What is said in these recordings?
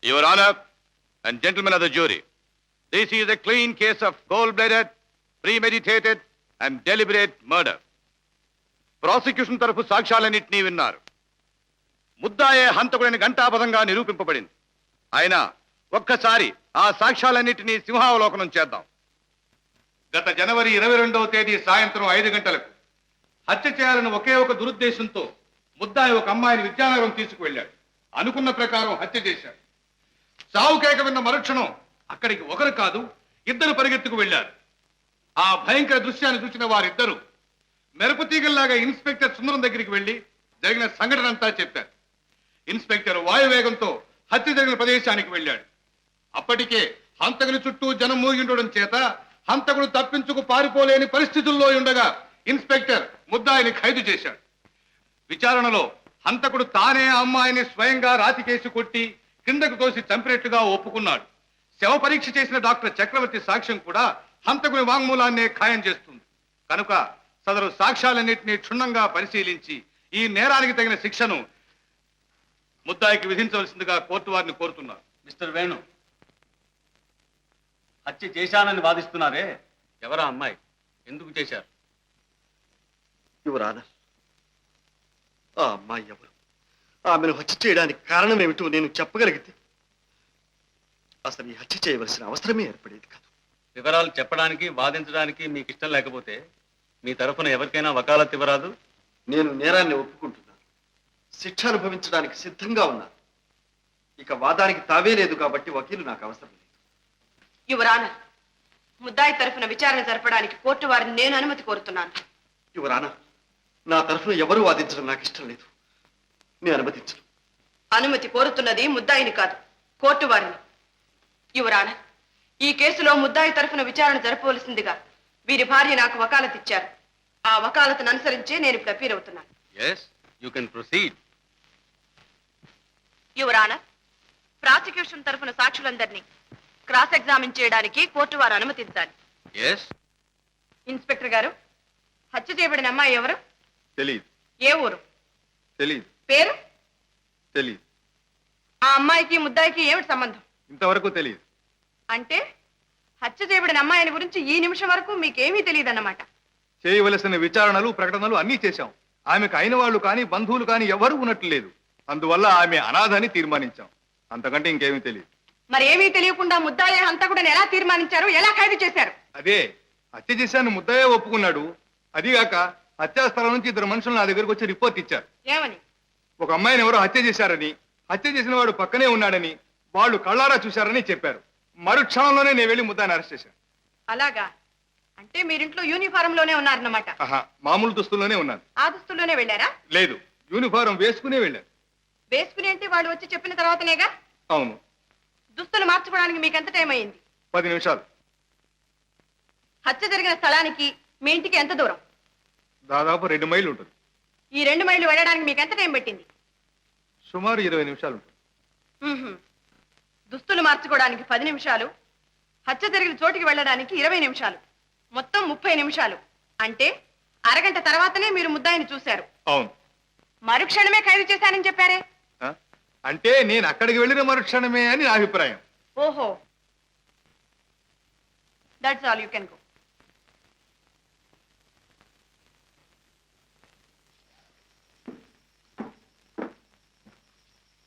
Your Honor and gentlemen of the jury, this is a clean case of cold-blooded, premeditated and deliberate murder. Prosecution తరఫు సాక్ష్యాలన్నింటినీ విన్నారు. ముద్దాయే హంతకుడని ఘంటాపథంగా నిరూపింపబడింది. అయినా ఒక్కసారి ఆ సాక్ష్యాలన్నింటినీ సింహావలోకనం చేద్దాం. గత జనవరి 22వ తేదీ సాయంత్రం 5 గంటలకు హత్య చేయాలని ఒకే ఒక దురుద్దేశంతో ముద్దాయి ఒక అమ్మాయిని విద్యానగరం తీసుకువెళ్ళాడు. అనుకున్న ప్రకారం హత్య చేశాడు. చావు కేక విన్న మరుక్షణం అక్కడికి ఒకరు కాదు, ఇద్దరు పరిగెత్తుకు వెళ్లారు. ఆ భయంకర దృశ్యాన్ని చూసిన వారిద్దరూ మెరుపు తీగల్లాగా ఇన్స్పెక్టర్ సుందరం దగ్గరికి వెళ్లి జరిగిన సంఘటన అంతా చెప్పారు. ఇన్స్పెక్టర్ వాయువేగంతో హత్య జరిగిన ప్రదేశానికి వెళ్ళాడు. అప్పటికే హంతకుని చుట్టూ జనం మూగిండడం చేత హంతకుడు తప్పించుకు పారిపోలేని పరిస్థితుల్లో ఉండగా ఇన్స్పెక్టర్ ముద్దాయిని ఖైదు చేశాడు. విచారణలో హంతకుడు తానే అమ్మాయిని స్వయంగా రాతికేసి కొట్టి కిందకు తోసి చంపినట్టుగా ఒప్పుకున్నాడు. శవ పరీక్ష చేసిన డాక్టర్ చక్రవర్తి సాక్ష్యం కూడా హంతకుని వాంగ్మూలాన్నే ఖాయం చేస్తుంది. కనుక సదరు సాక్ష్యాలన్నింటినీ క్షుణ్ణంగా పరిశీలించి ఈ నేరానికి తగిన శిక్షను ముద్దాయికి విధించవలసిందిగా కోర్టు వారిని కోరుతున్నారు. మిస్టర్ వేణు, హత్య చేశానని వాదిస్తున్నారే, ఎవరా అమ్మాయి, ఎందుకు చేశారు? యువర్ ఆనర్, ఆ అమ్మాయి ఎవరు, ఆమెను హత్య చేయడానికి కారణం ఏమిటో నేను చెప్పగలిగితే అసలు ఈ హత్య చేయవలసిన అవసరమే ఏర్పడేది కాదు. వివరాలు చెప్పడానికి వాదించడానికి మీకు ఇష్టం లేకపోతే మీ తరఫున ఎవరికైనా వకాలత్ ఇవ్వరాదు? నేను నేరాన్ని ఒప్పుకుంటున్నాను, శిక్ష అనుభవించడానికి సిద్ధంగా ఉన్నాను. ఇక వాదానికి తావే లేదు కాబట్టి వకీలు నాకు అవసరం లేదు. యువర్ ఆనర్, ముద్దాయి తరఫున విచారణ జరపడానికి కోర్టు వారిని నేను అనుమతి కోరుతున్నాను. యువర్ ఆనర్, నా తరఫున ఎవరు వాదించడం నాకు ఇష్టం లేదు, నేను అనుమతించను. అనుమతి కోరుతున్నది ముద్దాయిని కాదు, కోర్టు వారిని. యువర్ ఆనర్, ఈ కేసులో ముద్దాయి తరఫున విచారణ జరపవలసిందిగా వీరి భార్య నాకు వకాలత్ ఇచ్చారు. ఆ వకాలతను అనుసరించే నేను ఇప్పుడు అపీల్ అవుతున్నాను. yes, you can proceed. Your honour, prosecution తరఫున సాక్షులందరినీ క్రాస్ ఎగ్జామిన్ చేయడానికి కోర్టు వారు అనుమతించాలి. yes. ఇన్స్పెక్టర్ గారు, హత్య చేయబడిన అమ్మాయి ఎవరు? తెలియదు. ఏ ఊరు? తెలియదు. పేరు? తెలియదు. ఆ అమ్మాయికి ముద్దాయికి ఏమిటి సంబంధం? ఇంతవరకు తెలియదు. అంటే హత్య చేయబడిన అమ్మాయిని గురించి ఈ నిమిషం వరకు మీకేమీ తెలియదు అన్నమాట. చేయవలసిన విచారణలు ప్రకటనలు అన్నీ చేశాం. ఆమెకు అయిన వాళ్ళు కానీ బంధువులు కానీ ఎవరు ఉన్నట్లు లేదు. అందువల్ల ఆమె అనాథని తీర్మానించాం. అంతకంటే ఇంకేమీ తెలియదు. మరి ఏమీ తెలియకుండా ముద్దాయి హంతకుడిని ఎలా తీర్మానించారు, ఎలా ఖైదు చేశారు? అదే హత్య చేశాను ముద్దయ్య ఒప్పుకున్నాడు. అదిగాక హత్యాస్థలం నుంచి ఇద్దరు మనుషులు నా దగ్గరకు వచ్చి రిపోర్ట్ ఇచ్చారు. ఏమని? ఒక అమ్మాయిని ఎవరో హత్య చేశారని, హత్య చేసిన వాడు పక్కనే ఉన్నాడని, వాళ్ళు కళ్ళారా చూశారని చెప్పారు. మరుక్షణంలోనే నేను వెళ్ళి ముద్దాయిని అరెస్ట్ చేశాను. అలాగా? అంటే మీరింట్లో యూనిఫారం లోనే ఉన్నారన్నమాట. మామూలు దుస్తుల్లోనే ఉన్నాను. ఆ దుస్తుల్లోనే వెళ్ళారా? లేదు, యూనిఫారం వేసుకునే వెళ్ళాను. వేసుకుని అంటే వాళ్ళు వచ్చి చెప్పిన తర్వాతనేగా? అవును. దుస్తులు మార్చుకోవడానికి మీకు ఎంత టైం అయింది? 10 నిమిషాలు. హత్య జరిగిన స్థలానికి మీ ఇంటికి ఎంత దూరం? దాదాపు 2 మైళ్ళు ఉంటుంది. ఈ 2 మైళ్ళు వెళ్ళడానికి మీకు ఎంత టైం పట్టింది? సుమారు 20 నిమిషాలు ఉంటుంది. దుస్తులు మార్చుకోవడానికి 10 నిమిషాలు, హత్య జరిగిన చోటికి వెళ్ళడానికి 20 నిమిషాలు, మొత్తం 30 నిమిషాలు. అంటే అరగంట తర్వాతనే మీరు ముద్దాయిని చూశారు. అవును. మరుక్షణమే ఖైదు చేశానని చెప్పారే? అంటే నేను అక్కడికి వెళ్ళిన మరుక్షణమే అని నా అభిప్రాయం. ఓహో, that's all, you can go.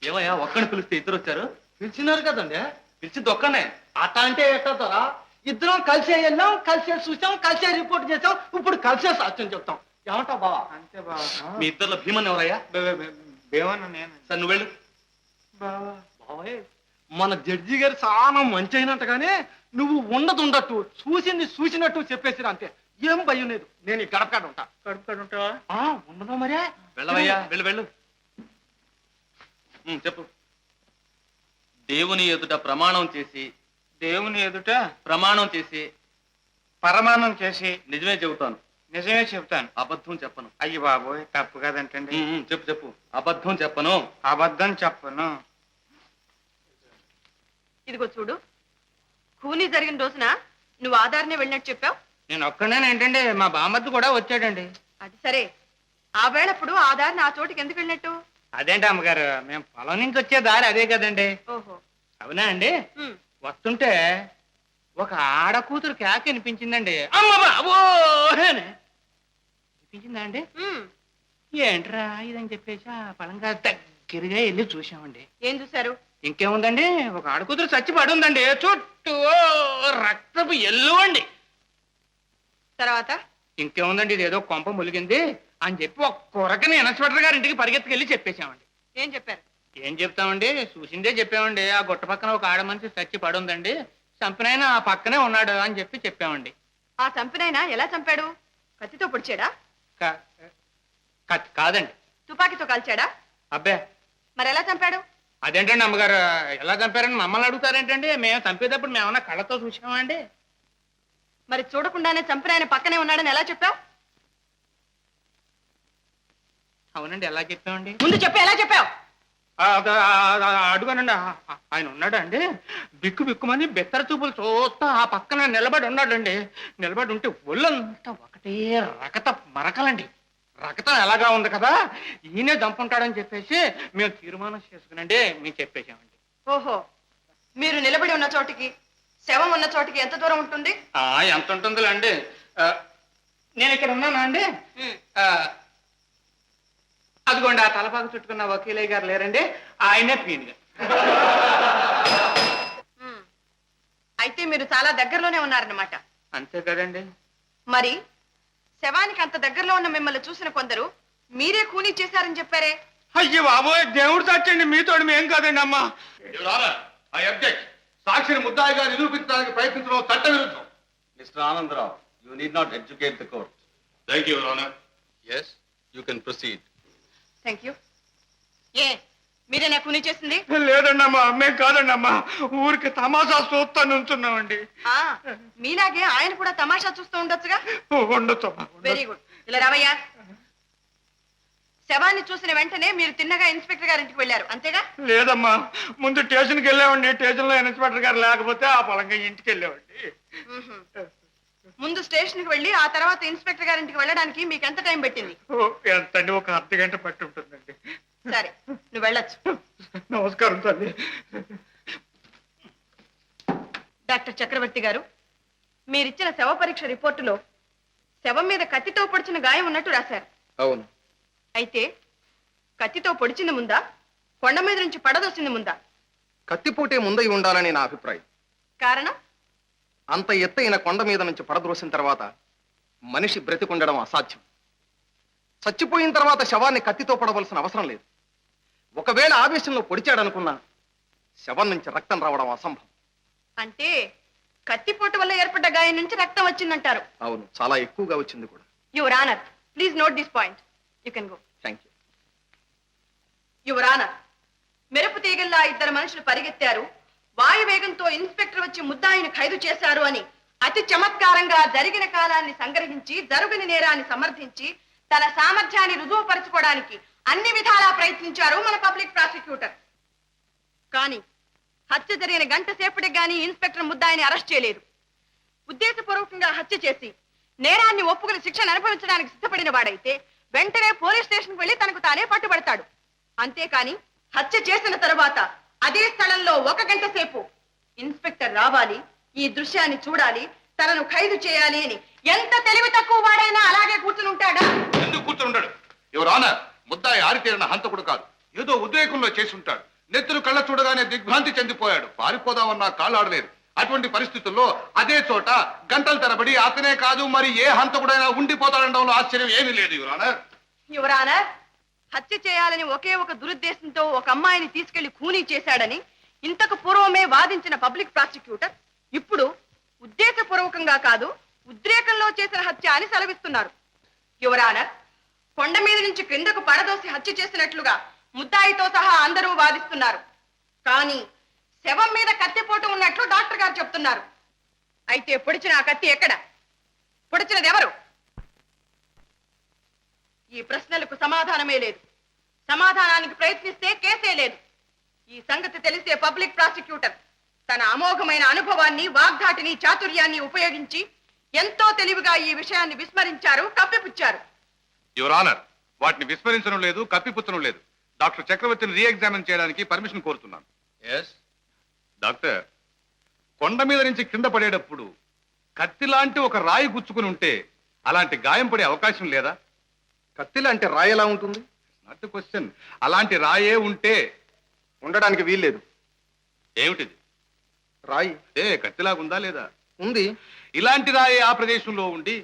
ఏమయ్యా, ఒక్కడిని పిలిస్తే ఇద్దరు వచ్చారు? పిలిచినారు కదండి. పిలిచింది ఒక్కనే. అట్ట అంటే ఎట్టతారా? ఇద్దరం కలిసే వెళ్ళాం, కలిసే చూసాం, కలిసే రిపోర్ట్ చేసాం, ఇప్పుడు కలిసే సాక్ష్యం చెప్తాం. ఏమంటావు బావా? అంతే బావా. మీ ఇద్దరులో భీమన్ ఎవరయ్యా? భీమన్న నేను. సరే నువ్వు వెళ్ళు. బావే, మన జడ్జి గారు చాలా మంచి అయినట్టుగానే నువ్వు ఉండదు చూసింది చూసినట్టు చెప్పేసిరా, అంతే. ఏం భయం లేదు. నేను ఈ గడపకాడ ఉంటా. కడుపుకాడు ఉంటావా? ఉండదు మరే. వెళ్ళవయ్యా, వెళ్ళు. చెప్పు. దేవుని ఎదుట ప్రమాణం చేసి దేవుని ఎదుట ప్రమాణం చేసి పరమాణం చేసి నిజమే చెబుతాను. నిజమే చెప్తాను, అబద్ధం చెప్పను. అయ్యి బాబోయ్, తప్పు కదంటండి. చెప్పు. అబద్ధం చెప్పను. అబద్ధం చెప్పను. ఇదిగో చూడు, కూలీ జరిగిన రోజున నువ్వు ఆధార్నే వెళ్ళినట్టు చెప్పావు. నేను ఒక్కడేనేంటండి, మా బామ్మద్దు కూడా వచ్చాడండి. అది సరే, ఆ వేళప్పుడు ఆధార్ నా చోటికి ఎందుకు వెళ్ళినట్టు? అదేంటి అమ్మగారు, మేము పొలం నుంచి వచ్చే దారి అదే కదండి. ఓహో, అవునా అండి ఉమ్, వస్తుంటే ఒక ఆడ కూతురు కేక వినిపించిందండి. అమ్మ బాబో అని వినిపించిందా అండి? ఉమ్. ఏంట్రా ఇదని చెప్పేసి ఆ పలంగా దగ్గరగా వెళ్ళి చూసామండి. ఏం చూశారు? ఇంకేముందండి, ఒక ఆడ కూతురు చచ్చి పడి ఉందండి. చుట్టూ రక్తపు ఎల్లు అండి. తర్వాత ఇంకేముందండి, ఇదేదో కొంప ములిగింది అని చెప్పి ఒక కొరకని ఇన్స్పెక్టర్ గారి ఇంటికి పరిగెత్తుకెళ్ళి చెప్పేశామండి. ఏం చెప్పారు? ఏం చెప్తామండి, చూసిందే చెప్పామండి. ఆ గుట్ట పక్కన ఒక ఆడ మనిషి చచ్చి పడి ఉందండి, చంపినాయన ఆ పక్కనే ఉన్నాడు అని చెప్పామండి. ఆ చంపినైనా ఎలా చంపాడు? కత్తితో పొడిచాడా? కా- కాదండి. తుపాకీతో కాల్చాడా? అబ్బే, మరి ఎలా చంపాడు? అదేంటండి అమ్మగారు, ఎలా చంపారని మమ్మల్ని అడుగుతారేంటండి? మేము చంపేటప్పుడు మేమన్నా కళ్ళతో చూసామా అండి? మరి చూడకుండానే చంపిన ఆయన పక్కనే ఉన్నాడని ఎలా చెప్పావు? అవునండి, ఎలా చెప్పామండి? ముందు చెప్పు, ఎలా చెప్పావు? అడుగానండి, ఆయన ఉన్నాడా అండి? బిక్కు బిక్కుమని బెత్తర చూపులు చూస్తా ఆ పక్కన నిలబడి ఉన్నాడండి. నిలబడి ఉంటే ఒళ్ళంతా ఒకటే రకత మరకలండి. రకతం ఎలాగా ఉంది కదా, ఈయనే దంపుంటాడని చెప్పేసి మేము తీర్మానం చేసుకునండి మేము చెప్పేశామండి. ఓహో, మీరు నిలబడి ఉన్న చోటికి శవం ఉన్న చోటికి ఎంత దూరం ఉంటుంది? ఎంత ఉంటుందిలే అండి. నేను ఇక్కడ ఉన్నానా అండి? అదిగోండి, ఆ తలపాకు చుట్టుకున్న వకీలయ్య గారు లేరండి, ఆయనే పీనుగా. ఉమ్. అయితే మీరు చాలా దగ్గరలోనే ఉన్నారన్నమాట. అంతే కదండి. మరి శవానికి అంత దగ్గరలో ఉన్న మిమ్మల్ని చూసిన కొందరు మీరే కూనీ చేశారని చెప్పారే? అయ్యో బాబోయ్, దేవుడు చచ్చండి, మీతోడు మేం కాదండి అమ్మా. Your honour, I object. సాక్షిని ముద్దాయిగా నిరూపించడానికి ప్రయత్నించడం చట్ట విరుద్ధం. Mister Anandarao, you need not educate the court. Thank you, your honour. Yes, you can proceed. Thank you. ఏ మీరేనా కూనీ చేసింది? లేదండి అమ్మా, మేము కాదండి అమ్మా, ఊరికి తమాషా చూస్తా నుంచున్నామండి. ఆ, మీలాగే ఆయన కూడా తమాషా చూస్తూ ఉండొచ్చుగా. ఉండొచ్చు. Very good. ఇలా రావయ్యా. శవాన్ని చూసిన వెంటనే మీరు తిన్నగా ఇన్స్పెక్టర్ గారింటికి వెళ్ళారు, అంతేగా? లేదమ్మా, ముందు స్టేషన్కి వెళ్ళామండి. స్టేషన్ లో ఇన్స్పెక్టర్ గారు లేకపోతే ఆ పొలంగా ఇంటికి వెళ్ళామండి. మ్మ్హ్మ్. ముందు స్టేషన్ కి వెళ్ళి ఆ తర్వాత ఇన్స్పెక్టర్ గారింటికి వెళ్ళడానికి మీకు ఎంత టైం పెట్టింది? ఎంతండి, ఒక అర్ధ గంట పట్టి ఉంటుందండి. సరే, నువ్వు వెళ్ళొచ్చు. నమస్కారం తల్లి. డాక్టర్ చక్రవర్తి గారు, మీరిచ్చిన శవ పరీక్ష రిపోర్టులో శవం మీద కత్తితో పొడిచిన గాయం ఉన్నట్టు రాశారు. అవును. అయితే కత్తితో పొడిచింది ముందా, కొండ మీద నుంచి పడదోసింది ముందా? కత్తిపోటే ముందై ఉండాలని నా అభిప్రాయం. కారణం? అంత ఎత్తైన కొండ మీద నుంచి పడద్రోసిన తర్వాత మనిషి బ్రతికుండడం అసాధ్యం. చచ్చిపోయిన తర్వాత శవాన్ని కత్తితో పడవలసిన అవసరం లేదు. ఒకవేళ ఆవేశంలో పొడిచాడనుకున్నా శవం నుంచి రక్తం రావడం అసంభవం. అంటే కత్తిపోటు వల్ల ఏర్పడ్డ గాయం నుంచి రక్తం వచ్చిందంటారు. అవును, చాలా ఎక్కువగా వచ్చింది కూడా. Your honour, please note this point. You can go. Thank you. Your honour, మెరుపు తీగల్లా ఇద్దరు మనుషులు పరిగెత్తారు, వాయువేగంతో ఇన్స్పెక్టర్ వచ్చి ముద్దాయిని ఖైదు చేశారు అని అతి చమత్కారంగా జరిగిన కాలాన్ని సంగ్రహించి జరుగుని నేరాన్ని సమర్థించి తన సామర్థ్యాన్ని రుజువుపరచుకోవడానికి అన్ని విధాలా ప్రయత్నించారు మన పబ్లిక్ ప్రాసిక్యూటర్. కానీ హత్య జరిగిన గంట సేపటికి గానీ ఇన్స్పెక్టర్ ముద్దాయిని అరెస్ట్ చేయలేదు. ఉద్దేశపూర్వకంగా హత్య చేసి నేరాన్ని ఒప్పుకుని శిక్షను అనుభవించడానికి సిద్ధపడిన వాడైతే వెంటనే పోలీస్ స్టేషన్కి వెళ్లి తనకు తానే పట్టుబడతాడు. అంతేకాని హత్య చేసిన తరువాత అదే స్థలంలో 1 గంట సేపు ఇన్స్పెక్టర్ రావాలి, ఈ దృశ్యాన్ని చూడాలి, తనను ఖైదు చేయాలి అని ఎంత తెలివి తక్కువ వాడైనా అలాగే కూర్చుని ఉంటాడా? ఎందుకు కూర్చుంటాడు? యువర్ ఆనర్, ముద్దాయి ఆరితేరిన హంతకుడు కాదు. ఏదో ఉద్రేకంలో చేసి ఉంటాడు. నెత్తురు కళ్ళ చూడగానే దిగ్భ్రాంతి చెందిపోయాడు. పారిపోదామన్నా కాళ్ళాడలేదు. అటువంటి పరిస్థితుల్లో అదే చోట గంటల తరబడి అతనే కాదు మరి ఏ హంతకుడైనా ఉండిపోతాడనడంలో ఆశ్చర్యం ఏమీ లేదు యువర్ ఆనర్. యువర్ ఆనర్, హత్య చేయాలని ఒకే ఒక దురుద్దేశంతో ఒక అమ్మాయిని తీసుకెళ్లి ఖూనీ చేశాడని ఇంతకు పూర్వమే వాదించిన పబ్లిక్ ప్రాసిక్యూటర్ ఇప్పుడు ఉద్దేశపూర్వకంగా కాదు ఉద్రేకంలో చేసిన హత్య అని సెలవిస్తున్నారు. యువర్ ఆనర్, కొండ మీద నుంచి క్రిందకు పడదోసి హత్య చేసినట్లుగా ముద్దాయితో సహా అందరూ వాదిస్తున్నారు. కానీ శవం మీద కత్తిపోటు ఉన్నట్లు డాక్టర్ గారు చెప్తున్నారు. అయితే పొడిచిన ఆ కత్తి ఎక్కడ? పొడిచినది ఎవరు? ఈ ప్రశ్నలకు సమాధానమే లేదు. సమాధానానికి ప్రయత్నిస్తే కేసే లేదు. ఈ సంగతి తెలిసే పబ్లిక్ ప్రాసిక్యూటర్ తన అమోఘమైన అనుభవాన్ని, వాగ్ధాటిని, చాతుర్యాన్ని ఉపయోగించి ఎంతో తెలివిగా ఈ విషయాన్ని విస్మరించారు, కప్పిపుచ్చారు. యువర్ ఆనర్, వాటిని విస్మరించడం లేదు, కప్పిపుచ్చడం లేదు. డాక్టర్ చక్రవర్తిని రీఎగ్జామిన్ చేయడానికి పర్మిషన్ కోరుతున్నాను. ఎస్. డాక్టర్, కొండ మీద నుంచి కింద పడేటప్పుడు కత్తి లాంటి ఒక రాయి గుచ్చుకుని ఉంటే అలాంటి గాయం పడే అవకాశం లేదా? కత్తిలా అంటే రాయి ఎలా ఉంటుంది? Not question. అలాంటి రాయే ఉంటే ఉండడానికి వీల్లేదు. ఏమిటిది? రాయి కత్తిలాగుందా లేదా? ఉంది. ఇలాంటి రాయి ఆ ప్రదేశంలో ఉండి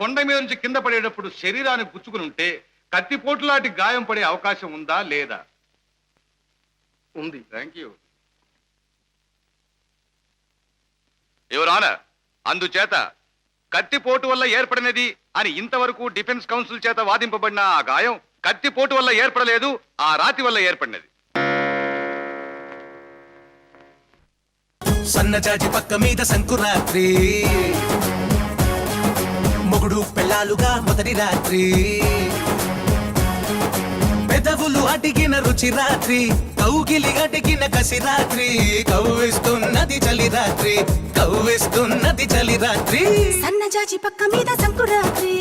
కొండ మీద నుంచి కింద పడేటప్పుడు శరీరానికి గుచ్చుకుని ఉంటే కత్తిపోటు లాంటి గాయం పడే అవకాశం ఉందా లేదా? ఉంది. Thank you your honour. అందుచేత కత్తిపోటు వల్ల ఏర్పడినది అని ఇంతవరకు డిఫెన్స్ కౌన్సిల్ చేత వాదింపబడిన ఆ గాయం కత్తిపోటు వల్ల ఏర్పడలేదు, ఆ రాతి వల్ల ఏర్పడినది. సన్నజాజి పక్క మీద సంకురాత్రి, మొగుడు పెళ్ళాలుగా మొదటి రాత్రి, పెదవులు అడిగిన రుచి రాత్రి, కౌగిలి అడిగిన కసి రాత్రి, కవ్విస్తున్నది చలి రాత్రి, కవ్విస్తున్నది చలి రాత్రి. సన్నజాజి పక్క మీద సంకురాత్రి.